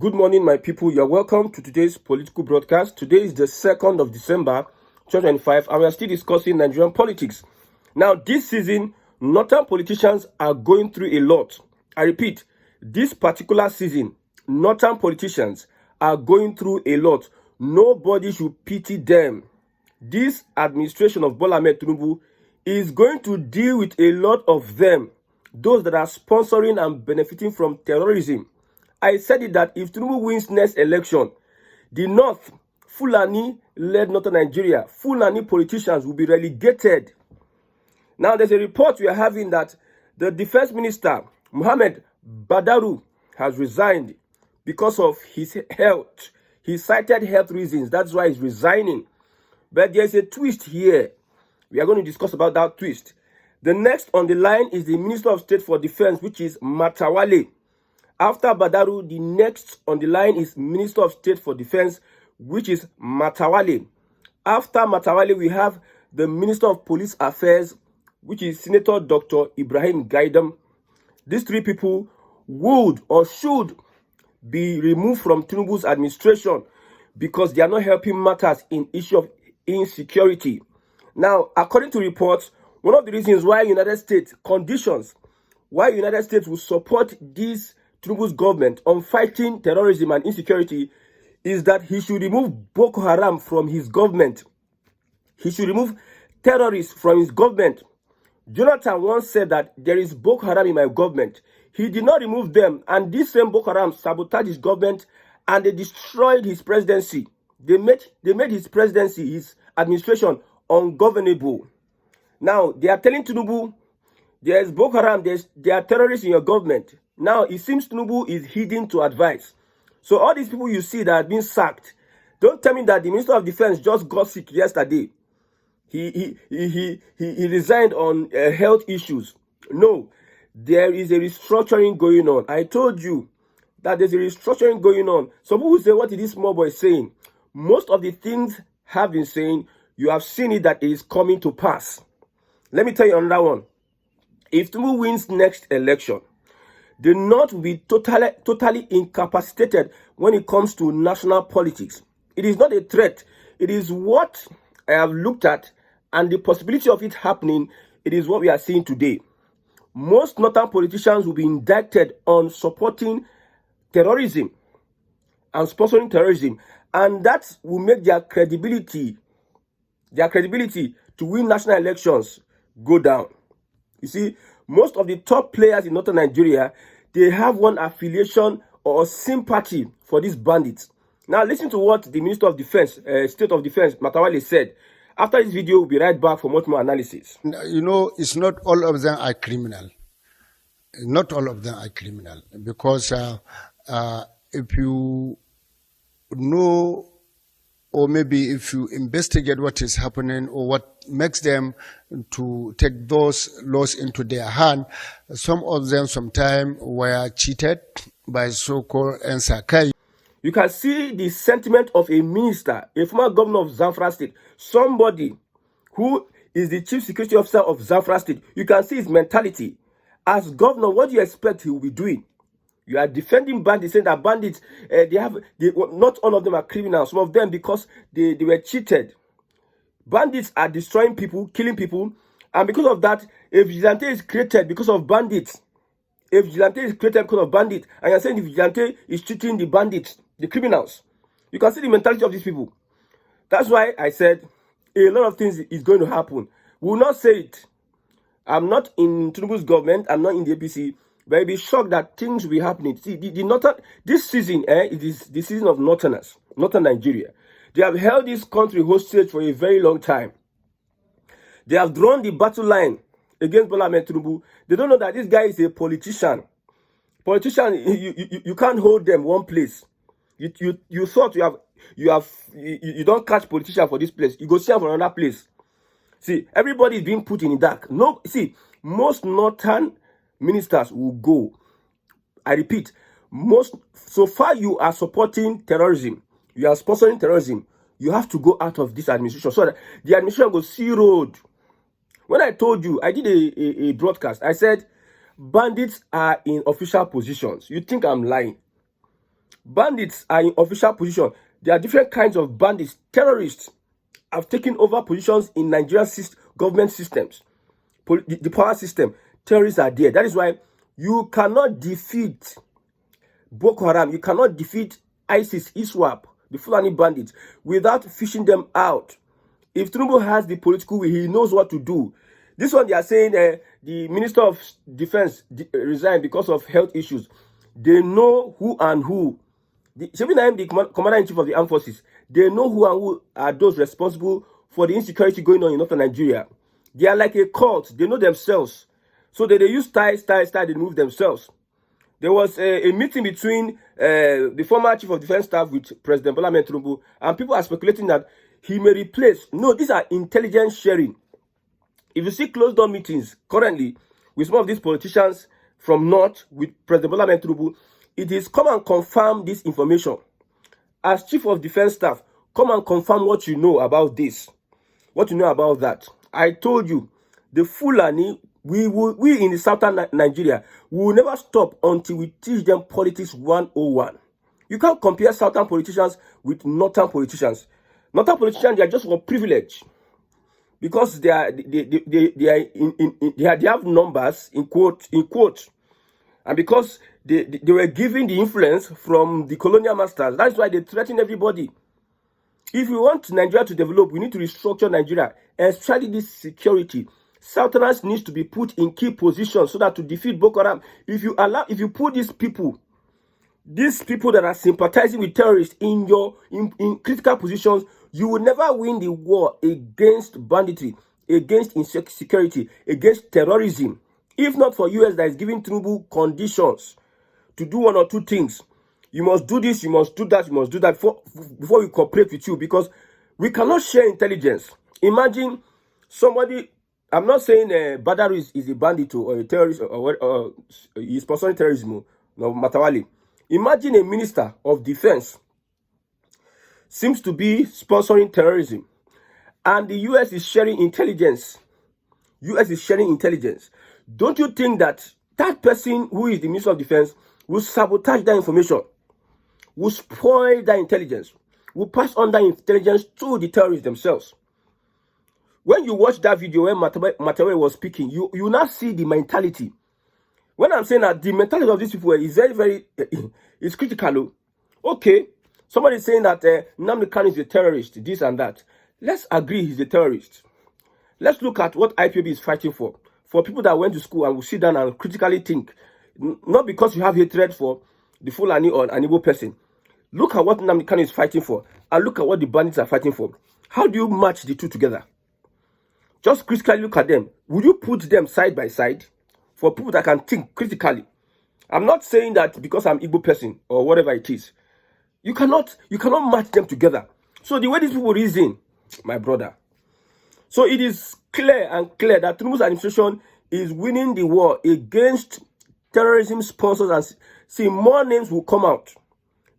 Good morning, my people. You're welcome to today's political broadcast. Today is the 2nd of December, 2025, and we are still discussing Nigerian politics. Now, this season, northern politicians are going through a lot. I repeat, this particular season, northern politicians are going through a lot. Nobody should pity them. This administration of Bola Ahmed Tinubu is going to deal with a lot of them, those that are sponsoring and benefiting from terrorism. I said it that if Tinubu wins next election, the North, Fulani-led Northern Nigeria, Fulani politicians will be relegated. Now, there's a report we are having that the Defense Minister, Mohammed Badaru, has resigned because of his health. He cited health reasons. That's why he's resigning. But there's a twist here. We are going to discuss about that twist. The next on the line is the Minister of State for Defense, which is Matawale. After Badaru, the next on the line is Minister of State for Defense, which is Matawale. After Matawale, we have the Minister of Police Affairs, which is Senator Dr. Ibrahim Gaidam. These three people would or should be removed from Tinubu's administration because they are not helping matters in issue of insecurity. Now, according to reports, one of the reasons why United States conditions why United States will support this Tinubu's government on fighting terrorism and insecurity is that he should remove Boko Haram from his government. He should remove terrorists from his government. Jonathan once said that there is Boko Haram in my government. He did not remove them, and this same Boko Haram sabotaged his government and they destroyed his presidency. They made his presidency, his administration, ungovernable. Now, they are telling Tinubu, there is Boko Haram, there are terrorists in your government. Now, it seems Tinubu is heeding to advice. So all these people you see that have been sacked, don't tell me that the Minister of Defense just got sick yesterday. He resigned on health issues. No, there is a restructuring going on. I told you that there's a restructuring going on. Some people say, what is this small boy saying? Most of the things have been saying, you have seen it that it is coming to pass. Let me tell you another one. If Tinubu wins next election, the North will be totally incapacitated when it comes to national politics. It is not a threat. It is what I have looked at, and the possibility of it happening, it is what we are seeing today. Most northern politicians will be indicted on supporting terrorism and sponsoring terrorism, and that will make their credibility to win national elections go down. You see, most of the top players in northern Nigeria, they have one affiliation or sympathy for these bandits. Now, listen to what the Minister of Defense, State of Defense, Matawale, said. After this video, we'll be right back for much more analysis. You know, it's not all of them are criminal. Not all of them are criminal. Because if you know, or maybe if you investigate what is happening or what makes them to take those laws into their hand, some of them sometimes were cheated by so-called Nsakai. You can see the sentiment of a minister, a former governor of Zamfara State, somebody who is the chief security officer of Zamfara State. You can see his mentality. As governor, what do you expect he will be doing? You are defending bandits, saying that bandits, not all of them are criminals. Some of them, because they were cheated. Bandits are destroying people, killing people, and because of that, a vigilante is created because of bandits. A vigilante is created because of bandits, and you're saying the vigilante is cheating the bandits, the criminals. You can see the mentality of these people. That's why I said a lot of things is going to happen. We will not say it. I'm not in Tinubu's government. I'm not in the APC. But I'll be shocked that things will be happening. See, this season, it is the season of Northerners, Northern Nigeria. They have held this country hostage for a very long time. They have drawn the battle line against Bola Ahmed Tinubu. They don't know that this guy is a politician. Politician, you can't hold them one place. You thought you don't catch politician for this place. You go see him for another place. See, everybody is being put in the dark. No, see, most northern ministers will go. I repeat, so far you are supporting terrorism, you are sponsoring terrorism, you have to go out of this administration so that the administration will see road. When I told you, I did a broadcast, I said bandits are in official positions. You think I'm lying? Bandits are in official position. There are different kinds of bandits. Terrorists have taken over positions in Nigeria's government systems, the power system. Terrorists are there. That is why you cannot defeat Boko Haram, you cannot defeat ISIS, ISWAP, the Fulani bandits, without fishing them out. If Tinubu has the political will, he knows what to do. This one, they are saying the Minister of Defense resigned because of health issues. They know who and who. The Commander-in-Chief of the Armed Forces, they know who and who are those responsible for the insecurity going on in northern Nigeria. They are like a cult. They know themselves. So they use style, they move themselves. There was a meeting between the former Chief of Defense Staff with President Bola Tinubu, and people are speculating that he may replace. No, these are intelligence sharing. If you see closed-door meetings currently with some of these politicians from North with President Bola Tinubu, it is come and confirm this information. As Chief of Defense Staff, come and confirm what you know about this, what you know about that. I told you, the Fulani, we in the southern Nigeria, we will never stop until we teach them politics 101. You can't compare southern politicians with northern politicians. Northern politicians, they are just for privilege because they have numbers in quote, and because they were given the influence from the colonial masters. That's why they threaten everybody. If we want Nigeria to develop, we need to restructure Nigeria, especially this security. Southerners needs to be put in key positions so that to defeat Boko Haram. If you put these people that are sympathizing with terrorists in critical positions, you will never win the war against banditry, against insecurity, against terrorism. If not for US that is giving Tinubu conditions to do one or two things. You must do this, you must do that, you must do that before we cooperate with you, because we cannot share intelligence. Imagine somebody, I'm not saying Badaru is a bandit or a terrorist or he's sponsoring terrorism, no, Matawali. Imagine a minister of defense seems to be sponsoring terrorism, and the US is sharing intelligence. US is sharing intelligence. Don't you think that that person who is the Minister of Defense will sabotage that information, will spoil that intelligence, will pass on that intelligence to the terrorists themselves? When you watch that video where Matawe was speaking, you now see the mentality. When I'm saying that the mentality of these people is very, very, it's critical. Okay, somebody is saying that Nnamdi Kanu is a terrorist, this and that. Let's agree he's a terrorist. Let's look at what IPOB is fighting for. For people that went to school and will sit down and critically think, not because you have hatred for the Fulani or an Igbo person. Look at what Nnamdi Kanu is fighting for, and look at what the bandits are fighting for. How do you match the two together? Just critically look at them. Would you put them side by side for people that can think critically? I'm not saying that because I'm Igbo person or whatever it is. You cannot match them together. So the way these people reason, my brother. So it is clear that Tinubu's administration is winning the war against terrorism sponsors, and see, more names will come out.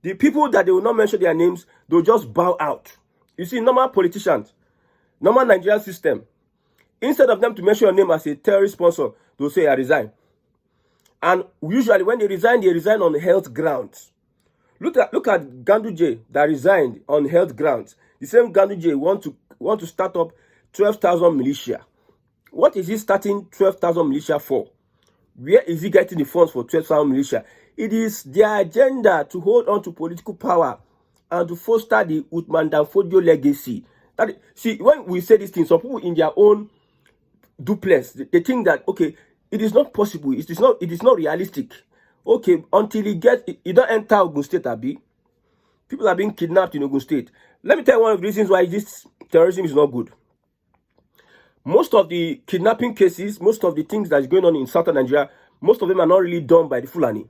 The people that they will not mention their names, they'll just bow out. You see, normal politicians, normal Nigerian system, instead of them to mention your name as a terrorist sponsor, they'll say, I resign. And usually when they resign on health grounds. Look at Ganduje that resigned on health grounds. The same Ganduje want to start up 12,000 militia. What is he starting 12,000 militia for? Where is he getting the funds for 12,000 militia? It is their agenda to hold on to political power and to foster the Uthman Danfodio legacy. See, when we say these things, some people in their own duplex, they think that, okay, it is not possible. It is not realistic. Okay, until you don't enter Ogun State, Abi. People are being kidnapped in Ogun State. Let me tell you one of the reasons why this terrorism is not good. Most of the kidnapping cases, most of the things that is going on in southern Nigeria, most of them are not really done by the Fulani.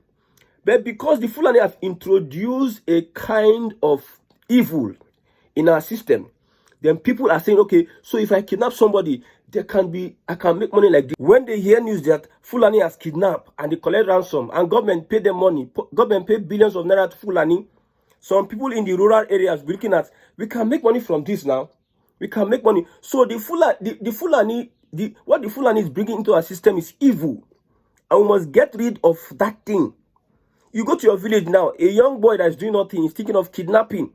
But because the Fulani have introduced a kind of evil in our system, then people are saying, okay, so if I kidnap somebody, I can make money like this. When they hear news that Fulani has kidnapped and they collect ransom and government pay them money, government pay billions of naira to Fulani, some people in the rural areas be looking at, we can make money from this now. We can make money. So what the Fulani is bringing into our system is evil. And we must get rid of that thing. You go to your village now, a young boy that's doing nothing is thinking of kidnapping.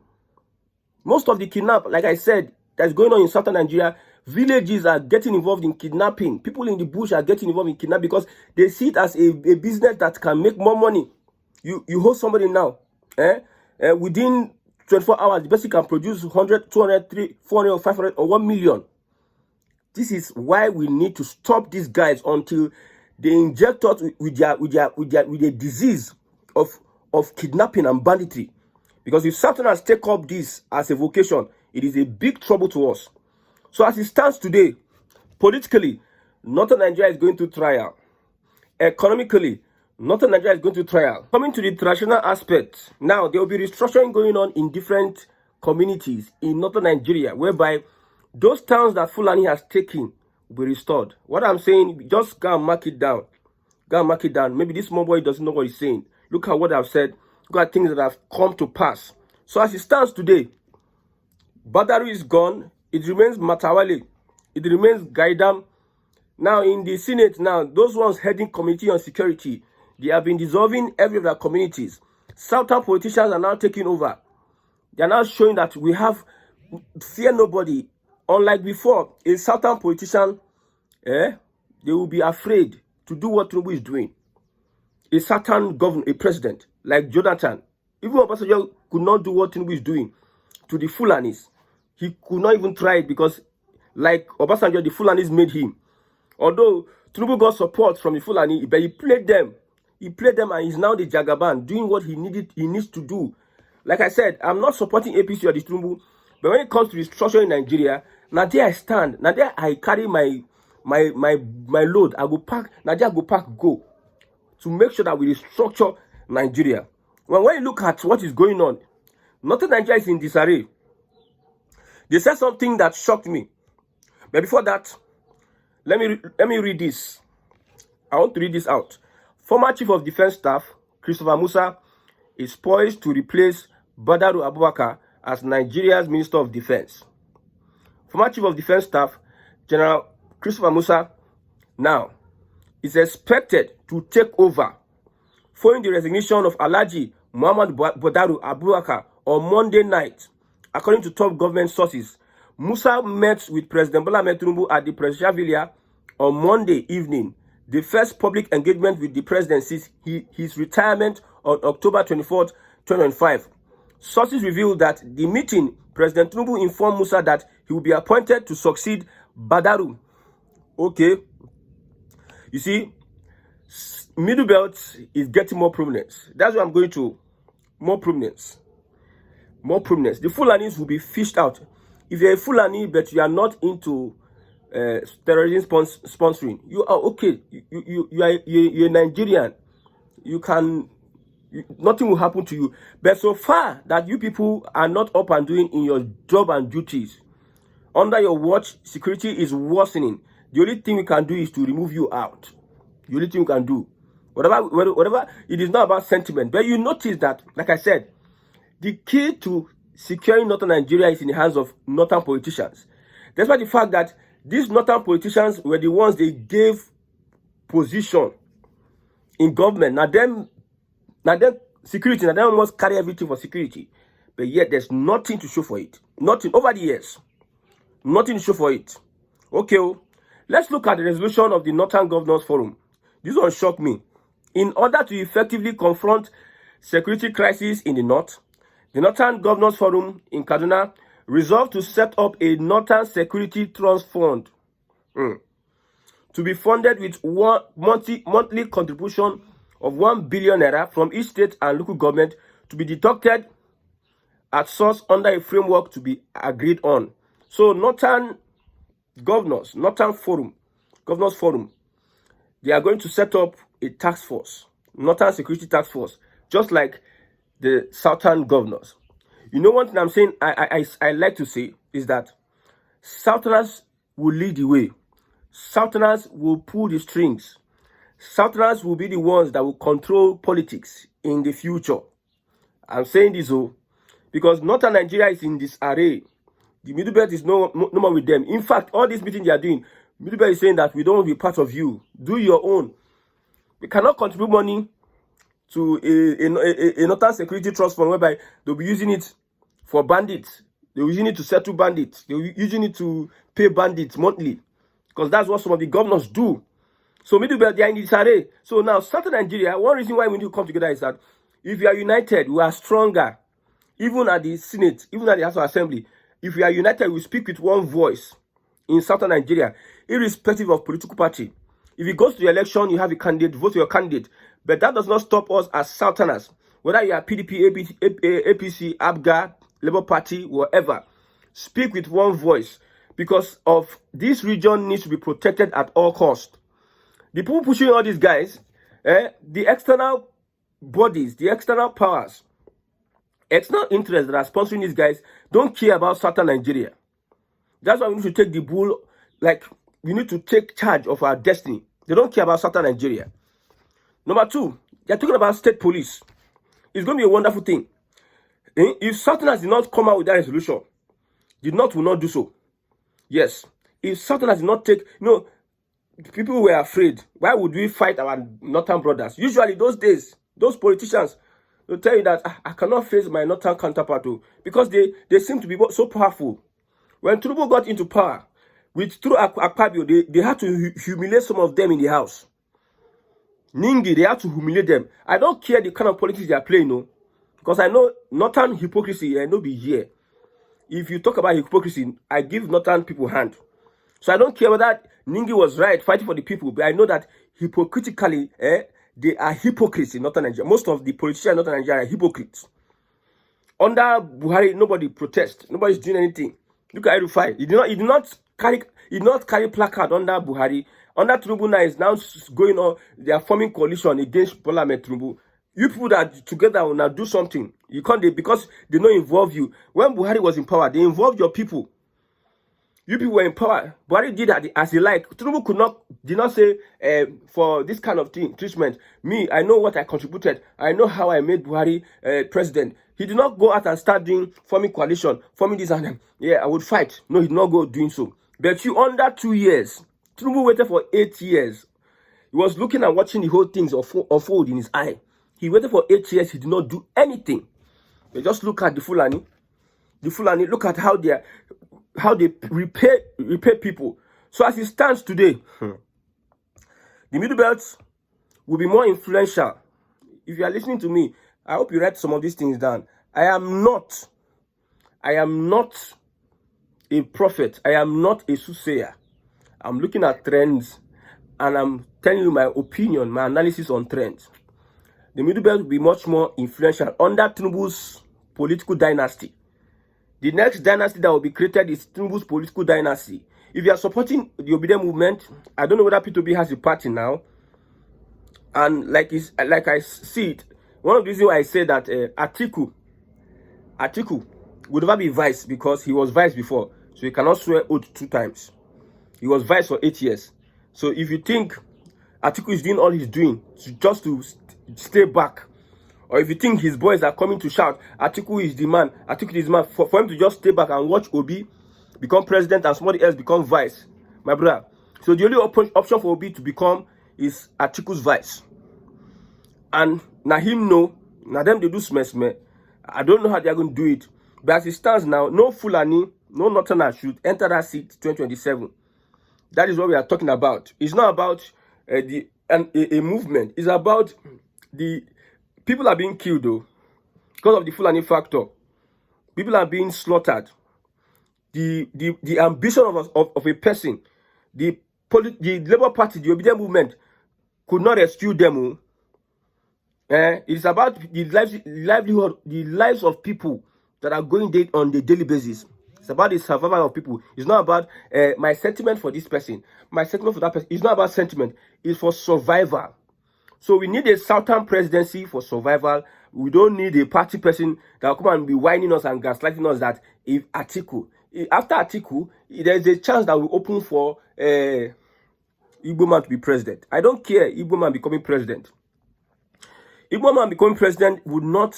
Most of the kidnap, like I said, that's going on in southern Nigeria, villages are getting involved in kidnapping. People in the bush are getting involved in kidnapping because they see it as a business that can make more money. You hold somebody now, within 24 hours, the person can produce 100, 200, 300, 400, or 500, or 1 million. This is why we need to stop these guys until they inject us with the disease of kidnapping and banditry. Because if Southerners take up this as a vocation, it is a big trouble to us. So as it stands today, politically, Northern Nigeria is going to trial. Economically, Northern Nigeria is going to trial. Coming to the traditional aspect, now there will be restructuring going on in different communities in Northern Nigeria, whereby those towns that Fulani has taken will be restored. What I'm saying, just go and mark it down. Go and mark it down. Maybe this small boy doesn't know what he's saying. Look at what I've said. Look at things that have come to pass. So as it stands today, Badaru is gone. It remains Matawale. It remains Gaidam. Now in the Senate, now those ones heading Committee on Security, they have been dissolving every of their communities. Southern politicians are now taking over. They are now showing that we have fear nobody. Unlike before, a Southern politician, they will be afraid to do what Tinubu is doing. A Southern governor, a president like Jonathan, even Obasanjo could not do what Tinubu is doing to the Fulanis. He could not even try it because, like Obasanjo, the Fulanis made him. Although Tinubu got support from the Fulani, but he played them. He played them, and he's now the Jagaban, doing what he needs to do. Like I said, I'm not supporting APC or the Tinubu, but when it comes to restructuring in Nigeria, now there I stand. Now there I carry my load. I go pack. Now there I go pack go to make sure that we restructure Nigeria. When you look at what is going on, Northern Nigeria is in disarray. They said something that shocked me. But before that, let me read this. I want to read this out. Former Chief of Defense Staff, Christopher Musa, is poised to replace Badaru Abubakar as Nigeria's Minister of Defense. Former Chief of Defense Staff, General Christopher Musa, now is expected to take over following the resignation of Alhaji Muhammad Badaru Abubakar on Monday night. According to top government sources, Musa met with President Bola Ahmed Tinubu at the Presidential Villa on Monday evening, the first public engagement with the president since his retirement on October 24th, 2025. Sources revealed that the meeting, President Tinubu informed Musa that he will be appointed to succeed Badaru. Okay. You see, Middle Belt is getting more prominence. That's what I'm going to. More prominence. More prominence. The Fulanis will be fished out. If you're a Fulani, but you are not into terrorism sponsoring, you are okay. You're a Nigerian. You can, nothing will happen to you. But so far that you people are not up and doing in your job and duties, under your watch, security is worsening. The only thing we can do is to remove you out. The only thing we can do. Whatever, it is not about sentiment. But you notice that, like I said, the key to securing Northern Nigeria is in the hands of Northern politicians. Despite the fact that these Northern politicians were the ones they gave position in government. Now them security, now them must carry everything for security. But yet there's nothing to show for it. Nothing over the years. Nothing to show for it. Okay, let's look at the resolution of the Northern Governors Forum. This one shocked me. In order to effectively confront security crisis in the North, the Northern Governors Forum in Kaduna resolved to set up a Northern Security Trust Fund to be funded with one monthly contribution of 1 billion naira from each state and local government to be deducted at source under a framework to be agreed on. So Northern Governors Forum, they are going to set up a task force, Northern Security Task Force, just like the Southern Governors. You know, one thing I'm saying, I like to say is that Southerners will lead the way. Southerners will pull the strings. Southerners will be the ones that will control politics in the future. I'm saying this because Northern Nigeria is in disarray. The Middle Belt is no more with them. In fact, all these meetings they are doing, Middle Belt is saying that we don't want to be part of you. Do your own. We cannot contribute money to a northern security trust fund whereby they'll be using it for bandits. They're using it to settle bandits. They're using it to pay bandits monthly, because that's what some of the governors do. So middle belt, they are in disarray. So now, Southern Nigeria, one reason why we need to come together is that if we are united, we are stronger. Even at the Senate, even at the House of Assembly, if we are united, we speak with one voice in Southern Nigeria, irrespective of political party. If it goes to the election, you have a candidate, vote for your candidate. But that does not stop us as Southerners, whether you are PDP, APC, ABGA, Labour Party, whatever. Speak with one voice, because of this region needs to be protected at all costs. The people pushing all these guys, the external bodies, the external powers, external interests that are sponsoring these guys don't care about Southern Nigeria. That's why we need to take the bull, like we need to take charge of our destiny. They don't care about Southern Nigeria. Number two, they're talking about state police. It's going to be a wonderful thing. If Southerners did not come out with that resolution, the North will not do so. Yes. If Southerners did not take, people were afraid. Why would we fight our Northern brothers? Usually those days, those politicians will tell you that I cannot face my Northern counterpart because they seem to be so powerful. When Tinubu got into power, through Akpabio, they had to humiliate some of them in the house. Ningi, they had to humiliate them. I don't care the kind of politics they are playing, no. Because I know Northern hypocrisy, I know be here. If you talk about hypocrisy, I give Northern people hand. So I don't care whether Ningi was right, fighting for the people, but I know that hypocritically, they are hypocrites in Northern Nigeria. Most of the politicians in Northern Nigeria are hypocrites. Under Buhari, nobody protests. Nobody's doing anything. Look at Erufai. He did not carry placard under Buhari. Under Tinubu now is now going on. They are forming coalition against Bola Ahmed Tinubu. You people that together will now do something. You can't, because they don't involve you. When Buhari was in power, they involved your people. You people were in power. Buhari did that as he liked. Tinubu did not say for this kind of treatment. Me, I know what I contributed. I know how I made Buhari president. He did not go out and start forming coalition, forming this and that. Yeah, I would fight. No, he did not go doing so. But you, under 2 years, Tinubu waited for 8 years. He was looking and watching the whole things unfold in his eye. He waited for 8 years. He did not do anything. But just look at the Fulani. The Fulani, look at how they repay people. So as it stands today, the Middle Belt will be more influential. If you are listening to me, I hope you write some of these things down. I am not a prophet. I am not a soothsayer. I'm looking at trends and I'm telling you my opinion, my analysis on trends. The Middle Belt will be much more influential under Tinubu's political dynasty. The next dynasty that will be created is Tinubu's political dynasty. If you are supporting the Obedient movement, I don't know whether P2B has a party now. And like I see it, one of the reasons why I say that Atiku would never be vice, because he was vice before. So he cannot swear oath 2 times. He was vice for 8 years. So if you think Atiku is doing all he's doing just to stay back, or if you think his boys are coming to shout, Atiku is the man, for him to just stay back and watch Obi become president and somebody else become vice, my brother. So the only option for Obi to become is Atiku's vice. And now him know, now them they do smesme. I don't know how they are going to do it. But as it stands now, no Fulani, no Northerner should enter that seat 2027. That is what we are talking about. It's not about a movement. It's about the people are being killed though, because of the Fulani factor. People are being slaughtered. The ambition of a person, the Labour Party, the Obedient movement could not rescue them. It's about the livelihood, the lives of people that are going dead on the daily basis. It's about the survival of people. It's not about my sentiment for this person, my sentiment for that person. It's not about sentiment. It's for survival. So we need a Southern presidency for survival. We don't need a party person that will come and be whining us and gaslighting us that if Atiku, after Atiku, there's a chance that we open for Igbo man to be president. I don't care Igbo man becoming president. Igbo man becoming president would not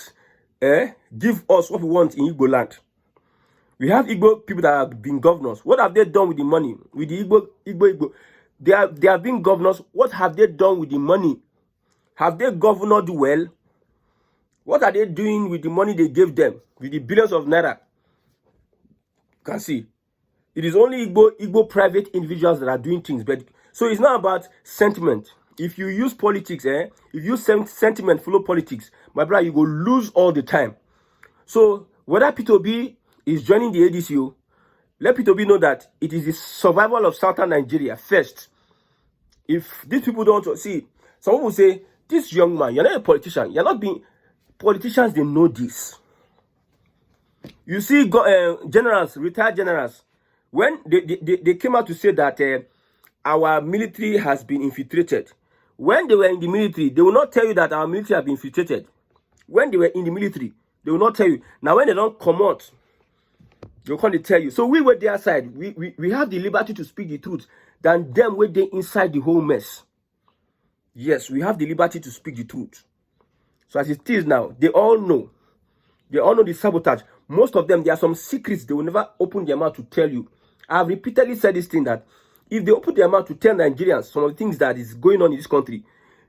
give us what we want in Igbo land. We have Igbo people that have been governors. What have they done with the money? With the Igbo? They have been governors. What have they done with the money? Have they governed well? What are they doing with the money they gave them, with the billions of naira? You can see. It is only Igbo private individuals that are doing things. But so it's not about sentiment. If you use politics, if you use sentiment follow politics, my brother, you go lose all the time. So whether P2B is joining the ADCO, let P2B know that it is the survival of southern Nigeria first. If these people don't want to see, some people say, this young man, you're not a politician. You're not being politicians. They know this. You see, generals, retired generals, when they came out to say that our military has been infiltrated. When they were in the military, they will not tell you that our military have been infiltrated. When they were in the military, they will not tell you. Now, when they don't come out, they will come to tell you. So we were their side. We have the liberty to speak the truth than them where they inside the whole mess. Yes, we have the liberty to speak the truth. So as it is now, they all know. They all know the sabotage. Most of them, there are some secrets they will never open their mouth to tell you. I have repeatedly said this thing that if they open their mouth to tell Nigerians some of the things that is going on in this country,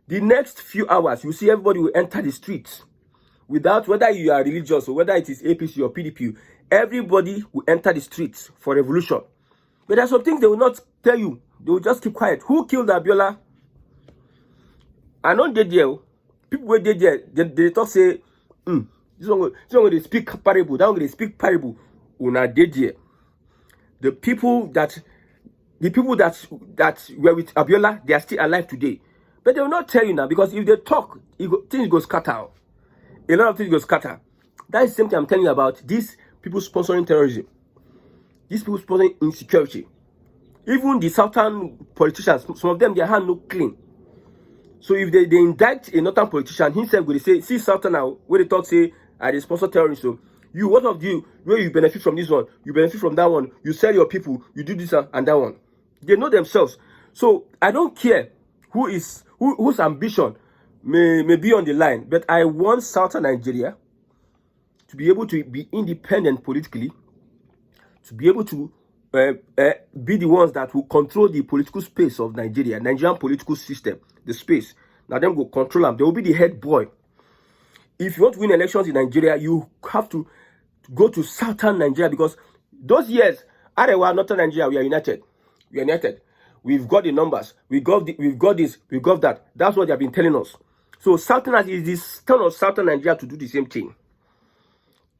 the next few hours, you see everybody will enter the streets. Without, whether you are religious or whether it is APC or PDP, everybody will enter the streets for revolution. But there are some things they will not tell you. They will just keep quiet. Who killed Abiola? I know they there. People were there. They talk say, this one they speak parable. That one they speak parable. Una dead there. The people that were with Abiola, they are still alive today. But they will not tell you now, because if they talk, things go scatter. A lot of things go scatter. That is the same thing I'm telling you about. These people sponsoring terrorism. These people sponsoring insecurity. Even the southern politicians, some of them, their hand look clean. So if they indict a northern politician, himself will say, see southern now, where they talk say, they sponsor terrorism. So you, what of you, where you benefit from this one, you benefit from that one, you sell your people, you do this and that one. They know themselves. So I don't care whose ambition may be on the line, but I want southern Nigeria to be able to be independent politically, to be able to be the ones that will control the political space of Nigeria, Nigerian political system, the space. Now them go control them. They will be the head boy. If you want to win elections in Nigeria, you have to go to southern Nigeria, because those years, Arewa, northern Nigeria, we are united. We are united. We've got the numbers. We've got this. We've got that. That's what they have been telling us. So southerners is this turn of southern Nigeria to do the same thing.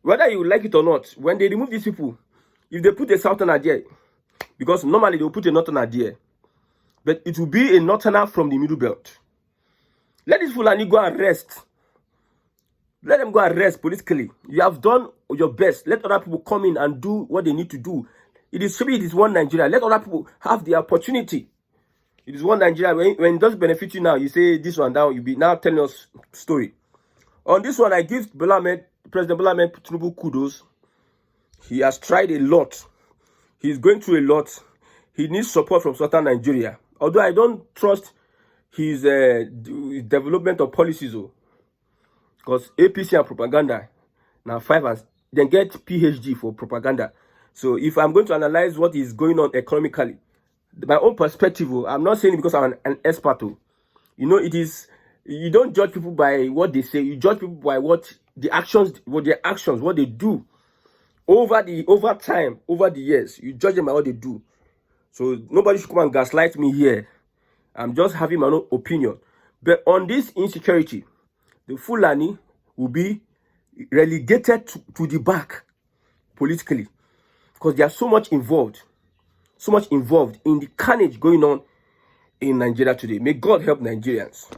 Whether you like it or not, when they remove these people, if they put a southerner there, because normally they will put a northerner there, but it will be a northerner from the middle belt. Let this Fulani go and rest. Let them go and rest politically. You have done your best. Let other people come in and do what they need to do. It is one Nigeria. Let other people have the opportunity. It is one Nigeria. When it does benefit you now, you say this one down, you be now telling us story. On this one, I give President Bola Ahmed Tinubu kudos. He has tried a lot. He's going through a lot. He needs support from southern Nigeria. Although I don't trust his development of policies, because APC and propaganda now 5 and then get PhD for propaganda. So if I'm going to analyze what is going on economically, my own perspective, I'm not saying it because I'm an expert. You know, it is, you don't judge people by what they say. You judge people by what their actions, what they do over time, over the years. You judge them by what they do. So nobody should come and gaslight me here. I'm just having my own opinion. But on this insecurity, the Fulani will be relegated to the back politically, because they are so much involved in the carnage going on in Nigeria today. May God help Nigerians.